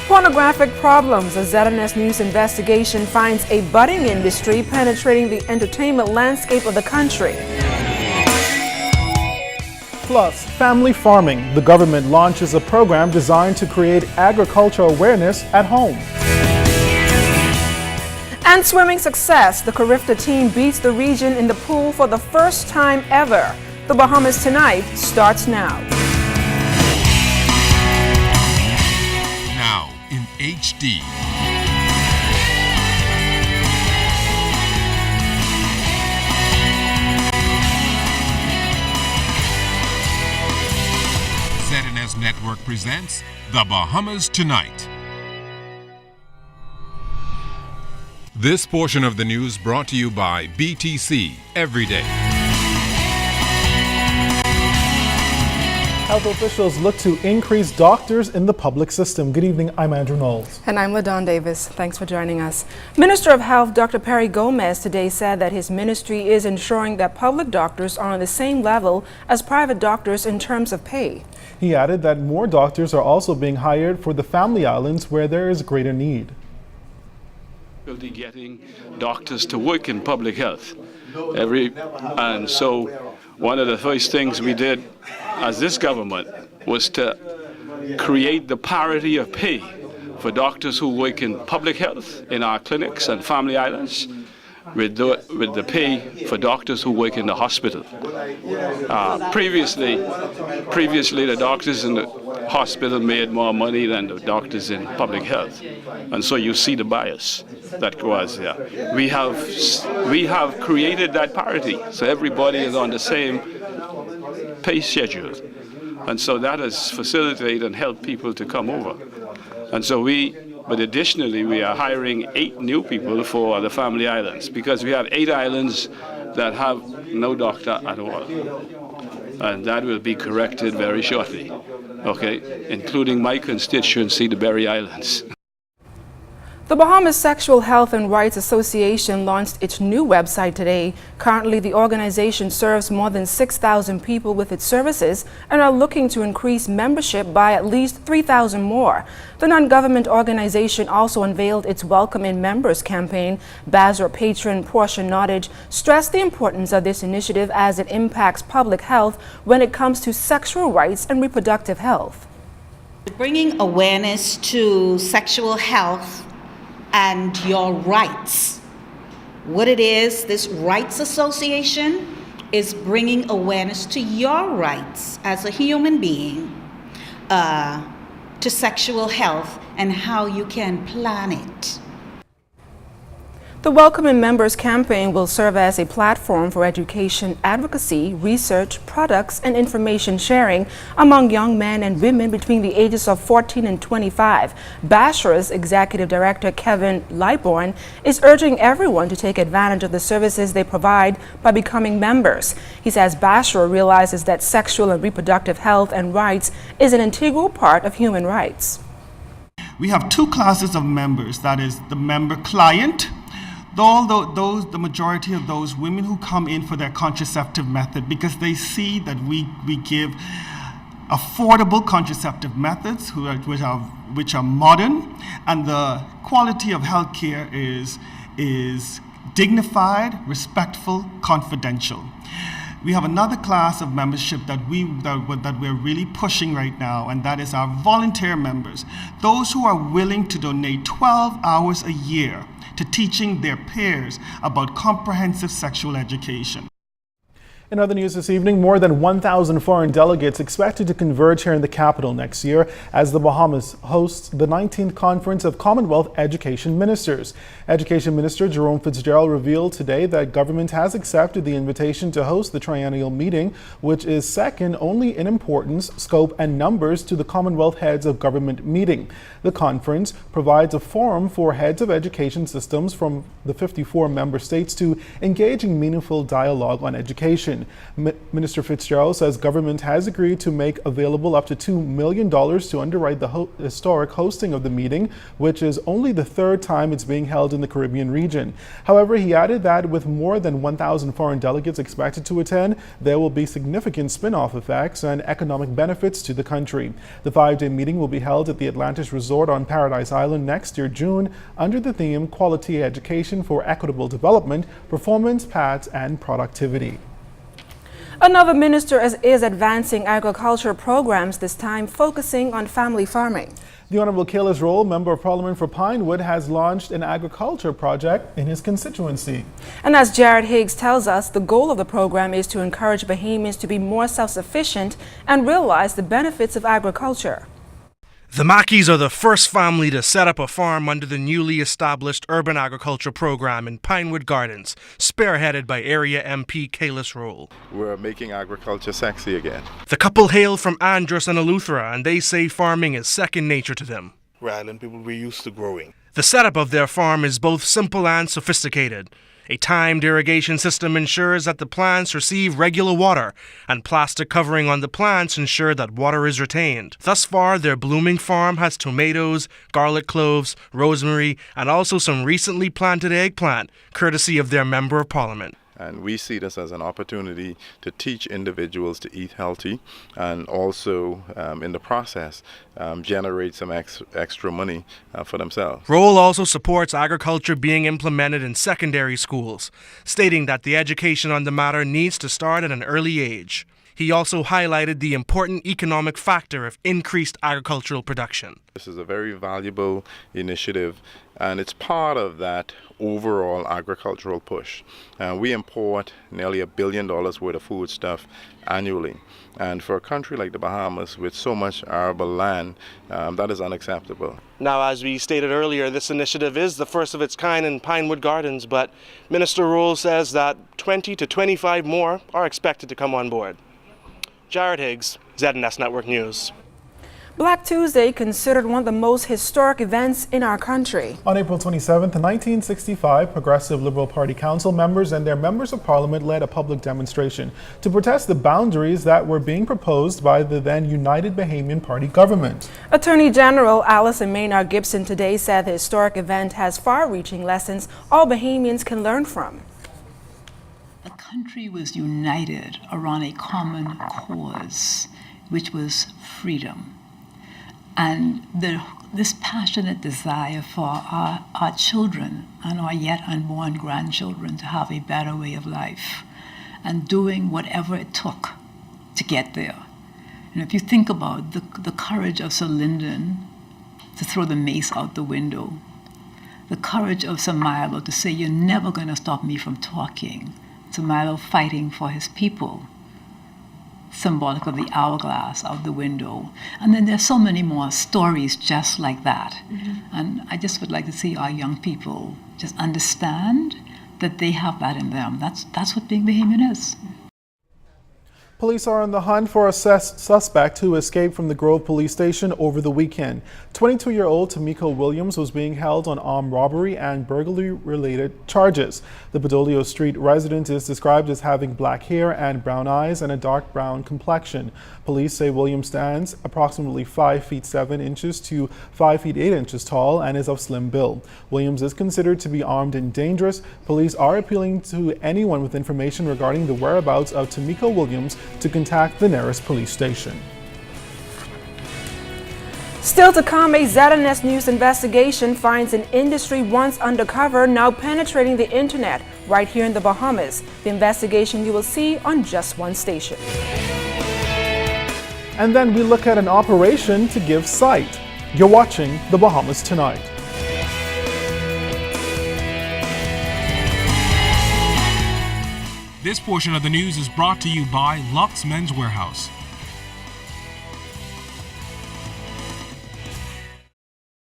Pornographic problems. A ZNS News investigation finds a budding industry penetrating the entertainment landscape of the country. Plus, family farming. The government launches a program designed to create agricultural awareness at home. And swimming success. The Carifta team beats the region in the pool for the first time ever. The Bahamas Tonight starts now. Now in HD. ZNS Network presents The Bahamas Tonight. This portion of the news brought to you by BTC Everyday. Health officials look to increase doctors in the public system. Good evening, I'm Andrew Knowles. And I'm LaDawn Davis. Thanks for joining us. Minister of Health Dr. Perry Gomez today said that his ministry is ensuring that public doctors are on the same level as private doctors in terms of pay. He added that more doctors are also being hired for the family islands where there is greater need. Getting doctors to work in public health. And so one of the first things we did as this government was to create the parity of pay for doctors who work in public health in our clinics and family islands with the pay for doctors who work in the hospital. Previously, the doctors in the hospital made more money than the doctors in public health. And so you see the bias that goes there. We have created that parity, so everybody is on the same pay schedule. And so that has facilitated and helped people to come over. And so but additionally, we are hiring 8 new people for the family islands because we have 8 islands that have no doctor at all. And that will be corrected very shortly, okay, including my constituency, the Berry Islands. The Bahamas Sexual Health and Rights Association launched its new website today. Currently, the organization serves more than 6,000 people with its services and are looking to increase membership by at least 3,000 more. The non-government organization also unveiled its Welcome in Members campaign. BASRA patron Portia Nottage stressed the importance of this initiative as it impacts public health when it comes to sexual rights and reproductive health. Bringing awareness to sexual health and your rights. What it is, this rights association is bringing awareness to your rights as a human being to sexual health and how you can plan it. The Welcome in Members campaign will serve as a platform for education, advocacy, research, products, and information sharing among young men and women between the ages of 14 and 25. BASRA's Executive Director Kevin Lightbourne is urging everyone to take advantage of the services they provide by becoming members. He says BASRA realizes that sexual and reproductive health and rights is an integral part of human rights. We have 2 classes of members, that is the member client. The majority of those women who come in for their contraceptive method because they see that we give affordable contraceptive methods which are modern, and the quality of health care is dignified, respectful, confidential. We have another class of membership that we're really pushing right now, and that is our volunteer members, those who are willing to donate 12 hours a year to teaching their peers about comprehensive sexual education. In other news this evening, more than 1,000 foreign delegates expected to converge here in the capital next year as the Bahamas hosts the 19th Conference of Commonwealth Education Ministers. Education Minister Jerome Fitzgerald revealed today that government has accepted the invitation to host the triennial meeting, which is second only in importance, scope, and numbers to the Commonwealth Heads of Government meeting. The conference provides a forum for heads of education systems from the 54 member states to engage in meaningful dialogue on education. region. Minister Fitzgerald says government has agreed to make available up to $2 million to underwrite the historic hosting of the meeting, which is only the third time it's being held in the Caribbean region. However, he added that with more than 1,000 foreign delegates expected to attend, there will be significant spin-off effects and economic benefits to the country. The 5-day meeting will be held at the Atlantis Resort on Paradise Island next year, June, under the theme Quality Education for Equitable Development, Performance, Paths, and Productivity. Another minister is advancing agriculture programs, this time focusing on family farming. The Honourable Kailas Roll, Member of Parliament for Pinewood, has launched an agriculture project in his constituency. And as Jared Higgs tells us, the goal of the program is to encourage Bahamians to be more self-sufficient and realize the benefits of agriculture. The Mackeys are the first family to set up a farm under the newly established urban agriculture program in Pinewood Gardens, spearheaded by Area MP Kailas Roll. We're making agriculture sexy again. The couple hail from Andros and Eleuthera, and they say farming is second nature to them. We're island people, we're used to growing. The setup of their farm is both simple and sophisticated. A timed irrigation system ensures that the plants receive regular water, and plastic covering on the plants ensure that water is retained. Thus far, their blooming farm has tomatoes, garlic cloves, rosemary, and also some recently planted eggplant, courtesy of their Member of Parliament. And we see this as an opportunity to teach individuals to eat healthy and also, in the process, generate some extra money for themselves. Roll also supports agriculture being implemented in secondary schools, stating that the education on the matter needs to start at an early age. He also highlighted the important economic factor of increased agricultural production. This is a very valuable initiative, and it's part of that overall agricultural push. We import nearly $1 billion worth of foodstuff annually, and for a country like the Bahamas with so much arable land, that is unacceptable. Now, as we stated earlier, this initiative is the first of its kind in Pinewood Gardens, but Minister Roll says that 20 to 25 more are expected to come on board. Jared Higgs, ZNS Network News. Black Tuesday, considered one of the most historic events in our country. On April 27, 1965, Progressive Liberal Party Council members and their members of Parliament led a public demonstration to protest the boundaries that were being proposed by the then United Bahamian Party government. Attorney General Alison Maynard Gibson today said the historic event has far-reaching lessons all Bahamians can learn from. The country was united around a common cause, which was freedom. And this passionate desire for our children and our yet unborn grandchildren to have a better way of life, and doing whatever it took to get there. And if you think about the courage of Sir Lyndon to throw the mace out the window, the courage of Sir Milo to say, "You're never going to stop me from talking," Sir Milo fighting for his people, symbolic of the hourglass out the window. And then there's so many more stories just like that. And I just would like to see our young people just understand that they have that in them. That's what being Bahamian is. Police are on the hunt for a suspect who escaped from the Grove Police Station over the weekend. 22-year-old Tamiko Williams was being held on armed robbery and burglary-related charges. The Bedolio Street resident is described as having black hair and brown eyes and a dark brown complexion. Police say Williams stands approximately 5 feet 7 inches to 5 feet 8 inches tall and is of slim build. Williams is considered to be armed and dangerous. Police are appealing to anyone with information regarding the whereabouts of Tamiko Williams to contact the nearest police station. Still to come, a ZNS News investigation finds an industry once undercover now penetrating the internet right here in the Bahamas. The investigation you will see on just one station. And then we look at an operation to give sight. You're watching The Bahamas Tonight. This portion of the news is brought to you by Lux Men's Warehouse.